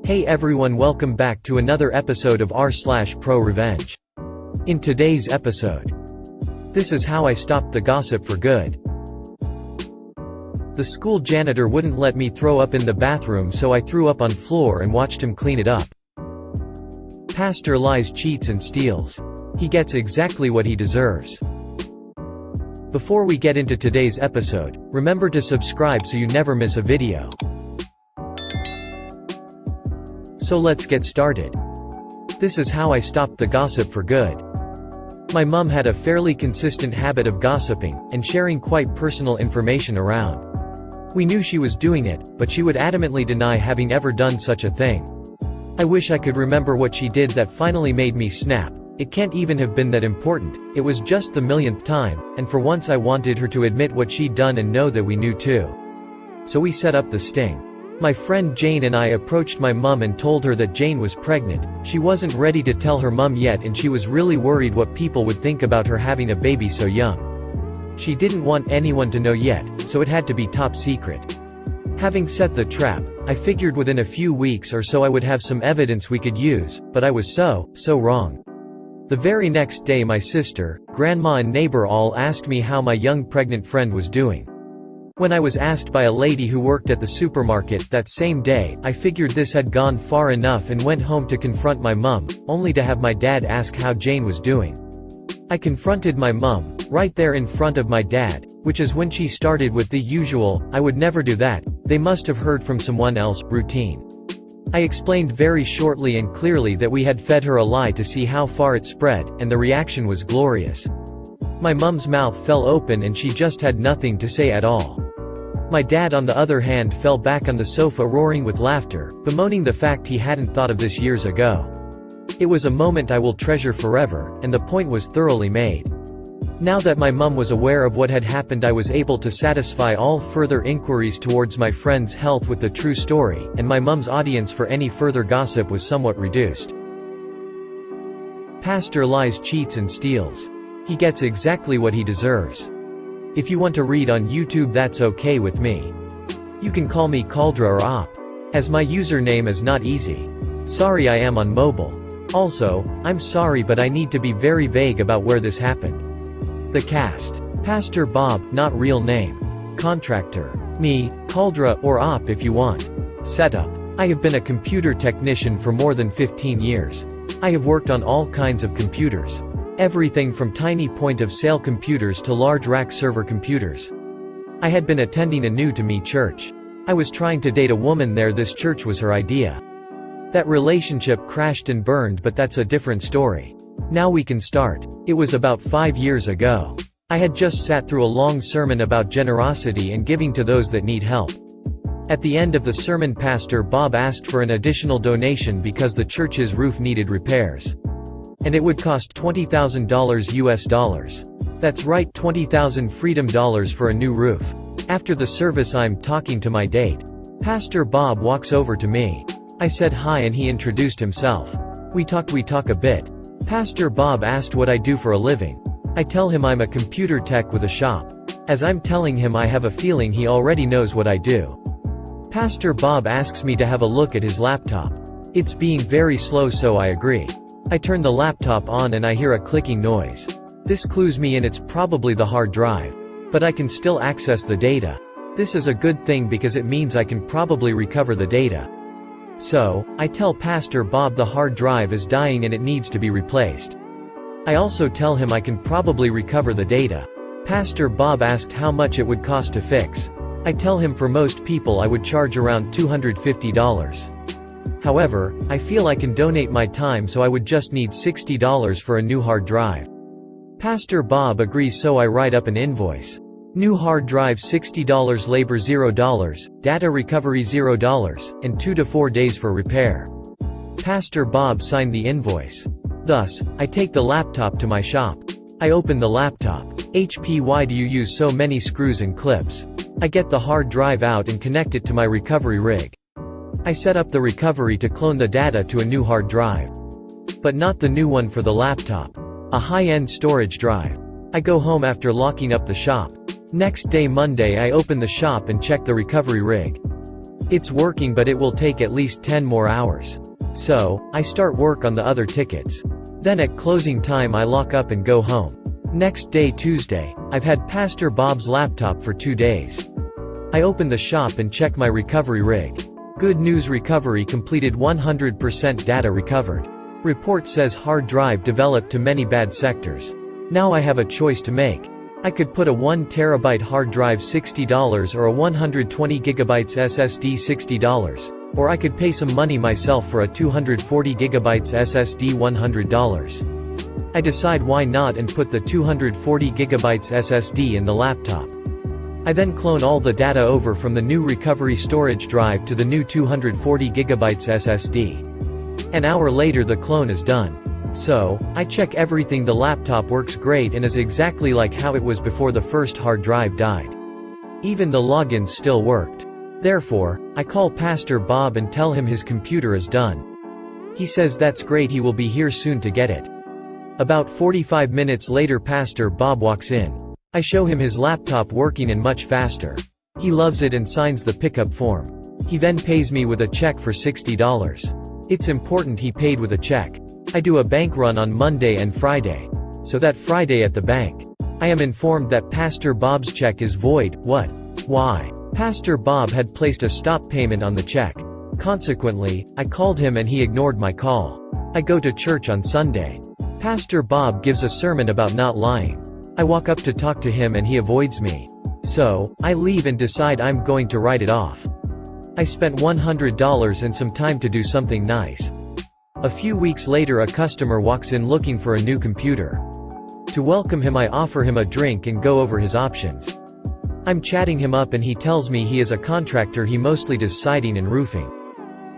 Hey everyone, welcome back to another episode of r/ProRevenge. In today's episode, this is how I stopped the gossip for good. The school janitor wouldn't let me throw up in the bathroom, so I threw up on floor and watched him clean it up. Pastor lies, cheats and steals. He gets exactly what he deserves. Before we get into today's episode, remember to subscribe so you never miss a video. So let's get started. This is how I stopped the gossip for good. My mum had a fairly consistent habit of gossiping, and sharing quite personal information around. We knew she was doing it, but she would adamantly deny having ever done such a thing. I wish I could remember what she did that finally made me snap. It can't even have been that important, it was just the millionth time, and for once I wanted her to admit what she'd done and know that we knew too. So we set up the sting. My friend Jane and I approached my mum and told her that Jane was pregnant. She wasn't ready to tell her mum yet, and she was really worried what people would think about her having a baby so young. She didn't want anyone to know yet, so it had to be top secret. Having set the trap, I figured within a few weeks or so I would have some evidence we could use, but I was so wrong. The very next day my sister, grandma and neighbor all asked me how my young pregnant friend was doing. When I was asked by a lady who worked at the supermarket that same day, I figured this had gone far enough and went home to confront my mum, only to have my dad ask how Jane was doing. I confronted my mum, right there in front of my dad, which is when she started with the usual, "I would never do that, they must have heard from someone else," routine. I explained very shortly and clearly that we had fed her a lie to see how far it spread, and the reaction was glorious. My mum's mouth fell open and she just had nothing to say at all. My dad on the other hand fell back on the sofa roaring with laughter, bemoaning the fact he hadn't thought of this years ago. It was a moment I will treasure forever, and the point was thoroughly made. Now that my mum was aware of what had happened, I was able to satisfy all further inquiries towards my friend's health with the true story, and my mum's audience for any further gossip was somewhat reduced. Pastor lies, cheats and steals. He gets exactly what he deserves. If you want to read on YouTube, that's okay with me. You can call me Caldra or Op, as my username is not easy. Sorry, I am on mobile. Also, I'm sorry, but I need to be very vague about where this happened. The cast: Pastor Bob, not real name. Contractor: me, Caldra, or Op if you want. Setup: I have been a computer technician for more than 15 years. I have worked on all kinds of computers. Everything from tiny point-of-sale computers to large rack server computers. I had been attending a new-to-me church. I was trying to date a woman there. This church was her idea. That relationship crashed and burned, but that's a different story. Now we can start. It was about 5 years ago. I had just sat through a long sermon about generosity and giving to those that need help. At the end of the sermon, Pastor Bob asked for an additional donation because the church's roof needed repairs. And it would cost $20,000 US. That's right, 20,000 freedom dollars for a new roof. After the service, I'm talking to my date. Pastor Bob walks over to me. I said hi and he introduced himself. We talk a bit. Pastor Bob asked what I do for a living. I tell him I'm a computer tech with a shop. As I'm telling him, I have a feeling he already knows what I do. Pastor Bob asks me to have a look at his laptop. It's being very slow, so I agree. I turn the laptop on and I hear a clicking noise. This clues me in it's probably the hard drive. But I can still access the data. This is a good thing because it means I can probably recover the data. So, I tell Pastor Bob the hard drive is dying and it needs to be replaced. I also tell him I can probably recover the data. Pastor Bob asked how much it would cost to fix. I tell him for most people I would charge around $250. However, I feel I can donate my time, so I would just need $60 for a new hard drive. Pastor Bob agrees, so I write up an invoice. New hard drive $60, labor $0, data recovery $0, and 2 to 4 days for repair. Pastor Bob signed the invoice. Thus, I take the laptop to my shop. I open the laptop. HP, why do you use so many screws and clips? I get the hard drive out and connect it to my recovery rig. I set up the recovery to clone the data to a new hard drive. But not the new one for the laptop. A high-end storage drive. I go home after locking up the shop. Next day, Monday, I open the shop and check the recovery rig. It's working, but it will take at least 10 more hours. So, I start work on the other tickets. Then at closing time I lock up and go home. Next day, Tuesday, I've had Pastor Bob's laptop for 2 days. I open the shop and check my recovery rig. Good news, recovery completed, 100% data recovered. Report says hard drive developed to many bad sectors. Now I have a choice to make. I could put a 1 terabyte hard drive $60 or a 120 gigabytes SSD $60. Or I could pay some money myself for a 240 gigabytes SSD $100. I decide why not and put the 240 gigabytes SSD in the laptop. I then clone all the data over from the new recovery storage drive to the new 240 gigabytes SSD. An hour later the clone is done. So, I check everything, the laptop works great and is exactly like how it was before the first hard drive died. Even the logins still worked. Therefore, I call Pastor Bob and tell him his computer is done. He says that's great, he will be here soon to get it. About 45 minutes later Pastor Bob walks in. I show him his laptop working and much faster. He loves it and signs the pickup form. He then pays me with a check for $60. It's important he paid with a check. I do a bank run on Monday and Friday. So that Friday at the bank, I am informed that Pastor Bob's check is void. What? Why? Pastor Bob had placed a stop payment on the check. Consequently, I called him and he ignored my call. I go to church on Sunday. Pastor Bob gives a sermon about not lying. I walk up to talk to him and he avoids me. So, I leave and decide I'm going to write it off. I spent $100 and some time to do something nice. A few weeks later a customer walks in looking for a new computer. To welcome him I offer him a drink and go over his options. I'm chatting him up and he tells me he is a contractor, he mostly does siding and roofing.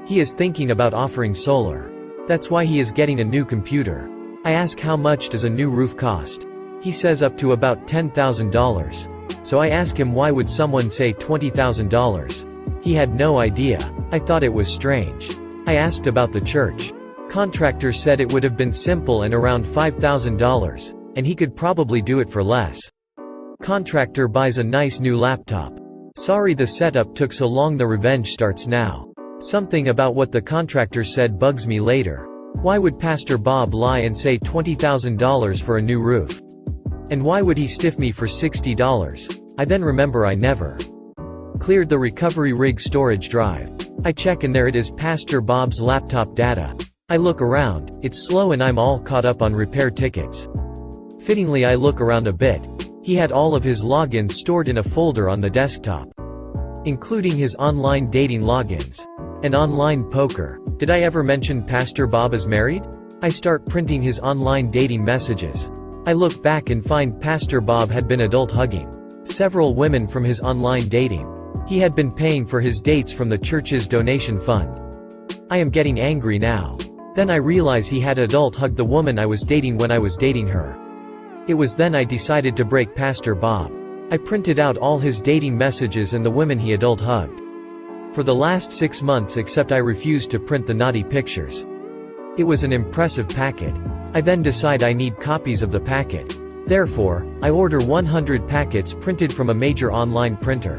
He is thinking about offering solar. That's why he is getting a new computer. I ask how much does a new roof cost? He says up to about $10,000. So I ask him why would someone say $20,000? He had no idea. I thought it was strange. I asked about the church. Contractor said it would have been simple and around $5,000, and he could probably do it for less. Contractor buys a nice new laptop. Sorry the setup took so long, the revenge starts now. Something about what the contractor said bugs me later. Why would Pastor Bob lie and say $20,000 for a new roof? And why would he stiff me for $60? I then remember I never cleared the recovery rig storage drive. I check and there it is, Pastor Bob's laptop data. I look around, it's slow and I'm all caught up on repair tickets. Fittingly I look around a bit. He had all of his logins stored in a folder on the desktop, including his online dating logins and online poker. Did I ever mention Pastor Bob is married? I start printing his online dating messages. I look back and find Pastor Bob had been adult hugging several women from his online dating. He had been paying for his dates from the church's donation fund. I am getting angry now. Then I realize he had adult hugged the woman I was dating when I was dating her. It was then I decided to break Pastor Bob. I printed out all his dating messages and the women he adult hugged. For the last 6 months, except I refused to print the naughty pictures. It was an impressive packet. I then decide I need copies of the packet. Therefore, I order 100 packets printed from a major online printer.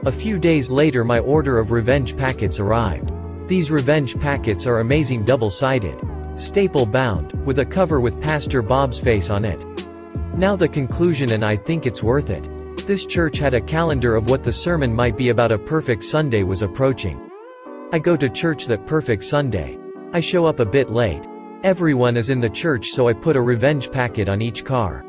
A few days later my order of revenge packets arrived. These revenge packets are amazing, double-sided, staple-bound, with a cover with Pastor Bob's face on it. Now the conclusion, and I think it's worth it. This church had a calendar of what the sermon might be about. A perfect Sunday was approaching. I go to church that perfect Sunday. I show up a bit late. Everyone is in the church, so I put a revenge packet on each car.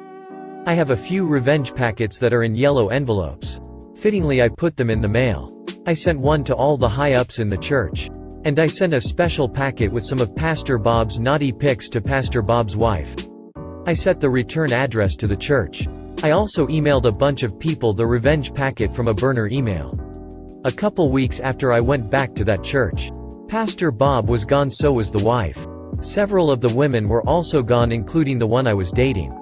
I have a few revenge packets that are in yellow envelopes. Fittingly I put them in the mail. I sent one to all the high-ups in the church. And I sent a special packet with some of Pastor Bob's naughty pics to Pastor Bob's wife. I set the return address to the church. I also emailed a bunch of people the revenge packet from a burner email. A couple weeks after I went back to that church, Pastor Bob was gone, so was the wife. Several of the women were also gone, including the one I was dating.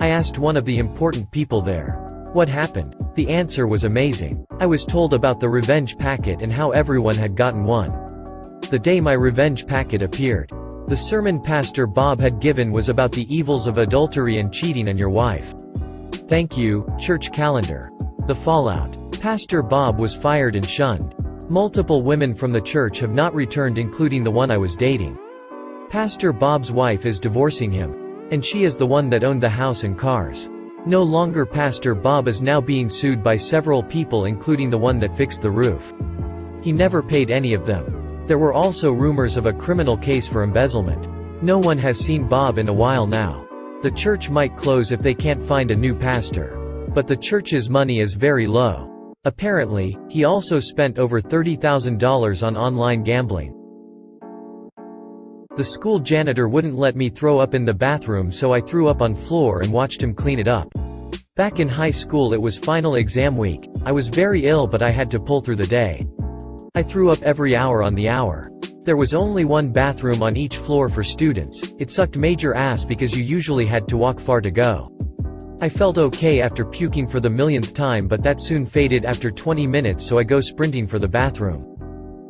I asked one of the important people there, what happened? The answer was amazing. I was told about the revenge packet and how everyone had gotten one. The day my revenge packet appeared, the sermon Pastor Bob had given was about the evils of adultery and cheating on your wife. Thank you, church calendar. The fallout. Pastor Bob was fired and shunned. Multiple women from the church have not returned, including the one I was dating. Pastor Bob's wife is divorcing him. And she is the one that owned the house and cars. No longer Pastor Bob is now being sued by several people, including the one that fixed the roof. He never paid any of them. There were also rumors of a criminal case for embezzlement. No one has seen Bob in a while now. The church might close if they can't find a new pastor. But the church's money is very low. Apparently, he also spent over $30,000 on online gambling. The school janitor wouldn't let me throw up in the bathroom, so I threw up on floor and watched him clean it up. Back in high school it was final exam week. I was very ill, but I had to pull through the day. I threw up every hour on the hour. There was only one bathroom on each floor for students. It sucked major ass because you usually had to walk far to go. I felt okay after puking for the millionth time, but that soon faded after 20 minutes, so I go sprinting for the bathroom.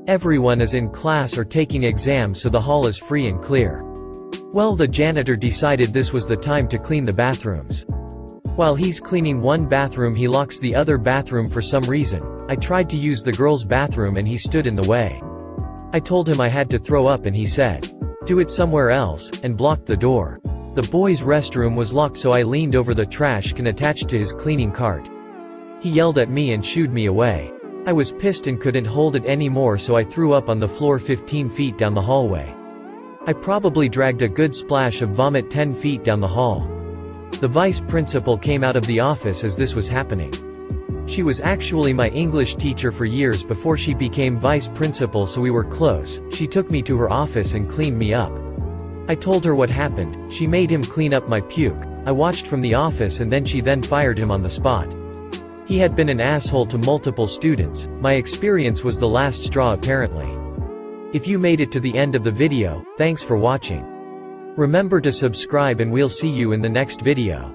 Everyone is in class or taking exams, so the hall is free and clear. Well, the janitor decided this was the time to clean the bathrooms. While he's cleaning one bathroom, he locks the other bathroom for some reason. I tried to use the girls' bathroom and he stood in the way. I told him I had to throw up and he said, "Do it somewhere else," and blocked the door. The boys' restroom was locked, so I leaned over the trash can attached to his cleaning cart. He yelled at me and shooed me away. I was pissed and couldn't hold it anymore, so I threw up on the floor 15 feet down the hallway. I probably dragged a good splash of vomit 10 feet down the hall. The vice principal came out of the office as this was happening. She was actually my English teacher for years before she became vice principal, so we were close. She took me to her office and cleaned me up. I told her what happened. She made him clean up my puke. I watched from the office, and then she fired him on the spot. He had been an asshole to multiple students. My experience was the last straw, apparently. If you made it to the end of the video, thanks for watching. Remember to subscribe and we'll see you in the next video.